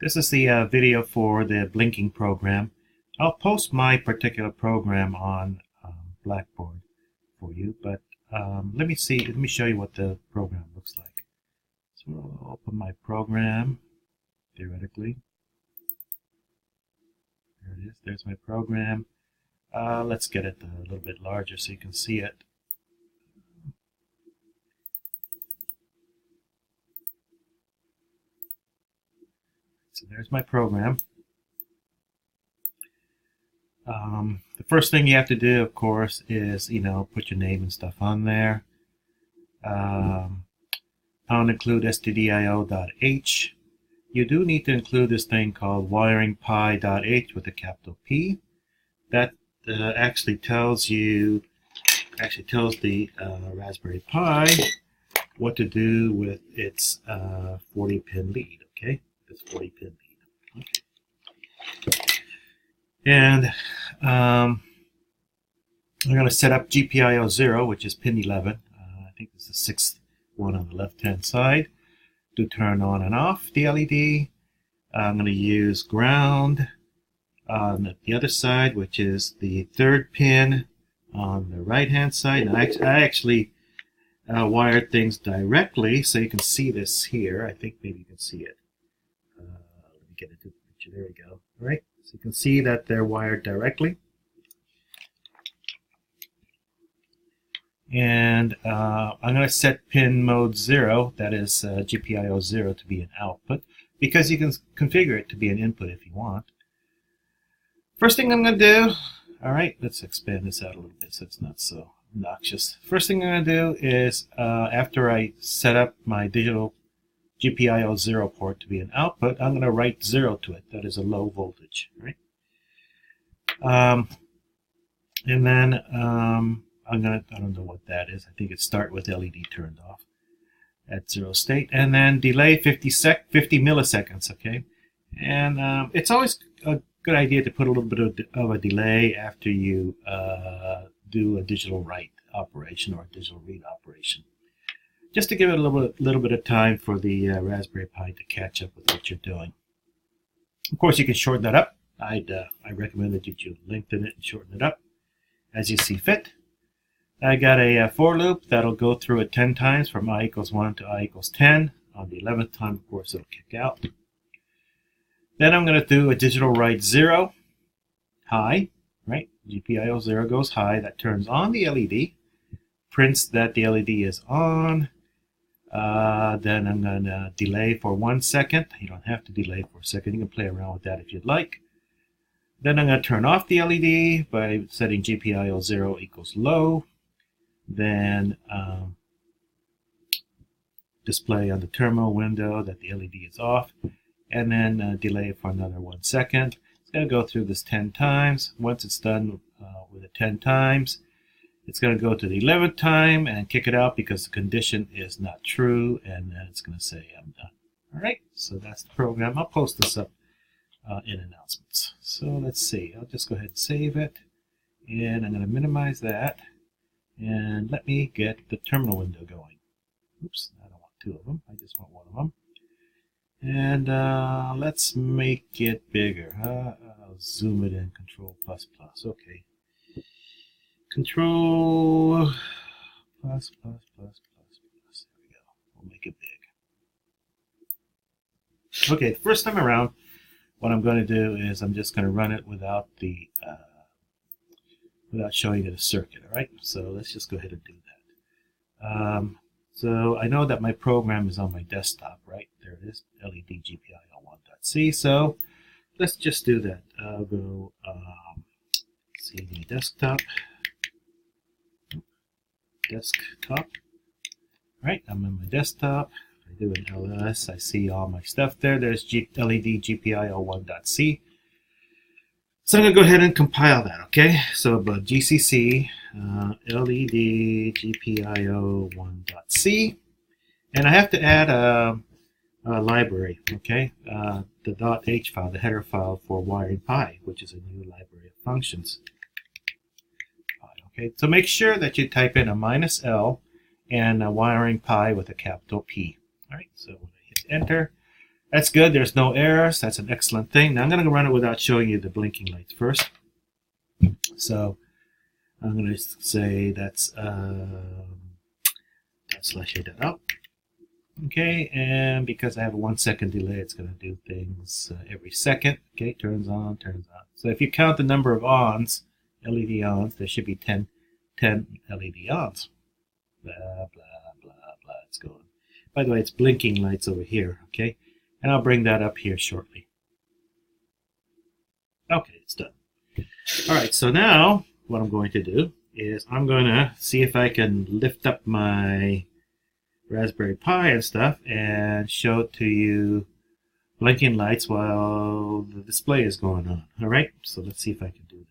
This is the video for the blinking program. I'll post my particular program on Blackboard for you, but let me show you what the program looks like. So I'll open my program, theoretically. There it is, there's my program. Let's get it a little bit larger so you can see it. So there's my program. The first thing you have to do, of course, is put your name and stuff on there. #include stdio.h. You do need to include this thing called wiringpi.h with a capital P. That actually tells the Raspberry Pi what to do with its 40-pin lead. Okay, this 40-pin lead. Okay. And I'm going to set up GPIO 0, which is pin 11. I think this is the 6th one on the left-hand side, to turn on and off the LED. I'm going to use ground on the other side, which is the 3rd pin on the right-hand side. And I actually wired things directly, so you can see this here. I think maybe you can see it. Let me get into the picture. There we go. All right. So you can see that they're wired directly. And I'm going to set pin mode 0, that is GPIO 0, to be an output, because you can configure it to be an input if you want. First thing I'm going to do, all right, let's expand this out a little bit so it's not so obnoxious. First thing I'm going to do is, after I set up my digital GPIO 0 port to be an output, I'm going to write 0 to it. That is a low voltage, right? And then I don't know what that is. I think it start with LED turned off at 0 state, and then delay 50 milliseconds. Okay, and it's always a good idea to put a little bit of a delay after you do a digital write operation or a digital read operation, just to give it a little bit of time for the Raspberry Pi to catch up with what you're doing. Of course, you can shorten that up. I recommend that you lengthen it and shorten it up as you see fit. I got a for loop that'll go through it 10 times from I equals 1 to I equals 10. On the 11th time, of course, it'll kick out. Then I'm going to do a digital write 0, high, right? GPIO 0 goes high. That turns on the LED, prints that the LED is on. Then I'm going to delay for 1 second. You don't have to delay for a second. You can play around with that if you'd like. Then I'm going to turn off the LED by setting GPIO 0 equals low. Then display on the terminal window that the LED is off, and then delay for another 1 second. It's going to go through this 10 times. Once it's done with it 10 times, it's going to go to the 11th time and kick it out because the condition is not true, and then it's going to say I'm done. All right, so that's the program. I'll post this up in announcements. So let's see. I'll just go ahead and save it, and I'm going to minimize that. And let me get the terminal window going. Oops, I don't want 2 of them. I just want 1 of them. And let's make it bigger. I'll zoom it in. Control++. Okay. Control+++++. There we go. We'll make it big. Okay, the first time around, what I'm going to do is I'm just going to run it without showing it a circuit. All right, so let's just go ahead and do that. So I know that my program is on my desktop, right? There it is, LEDgpio1.c. So let's just do that. I'll go CD desktop. All right, I'm on my desktop. If I do an ls, I see all my stuff there. There's LEDgpio1.c. So I'm going to go ahead and compile that, okay? So GCC LEDgpio1.c, and I have to add a library, okay? The .h file, the header file for wiring pi, which is a new library of functions. Okay, so make sure that you type in a -L and a wiring pi with a capital P. All right, so when I hit enter, That's good. There's no errors. That's an excellent thing. Now I'm going to run it without showing you the blinking lights first. So I'm going to say that's slash a dot out. Okay, and because I have a 1 second delay, it's going to do things every second. Okay, turns on, turns on. So if you count the number of ons, LED ons, there should be 10 LED ons. Blah, blah, blah, blah. It's going. By the way, it's blinking lights over here. Okay, and I'll bring that up here shortly. Okay, it's done. All right, so now what I'm going to do is I'm going to see if I can lift up my Raspberry Pi and stuff and show it to you blinking lights while the display is going on. All right, so let's see if I can do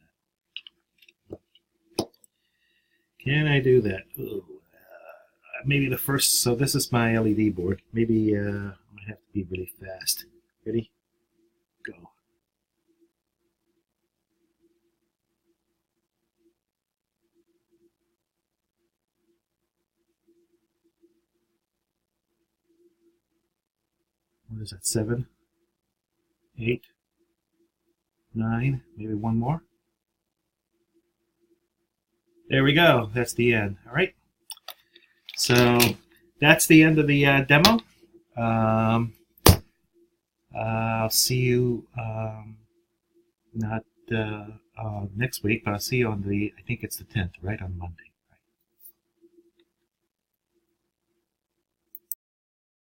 that. Can I do that? Ooh, maybe the first, so this is my LED board. Maybe I might have to be really fast. Ready? Go. What is that? 7, 8, 9, maybe one more. There we go. That's the end. All right. So that's the end of the demo. I'll see you not next week, but I'll see you on the, I think it's the 10th, right, on Monday.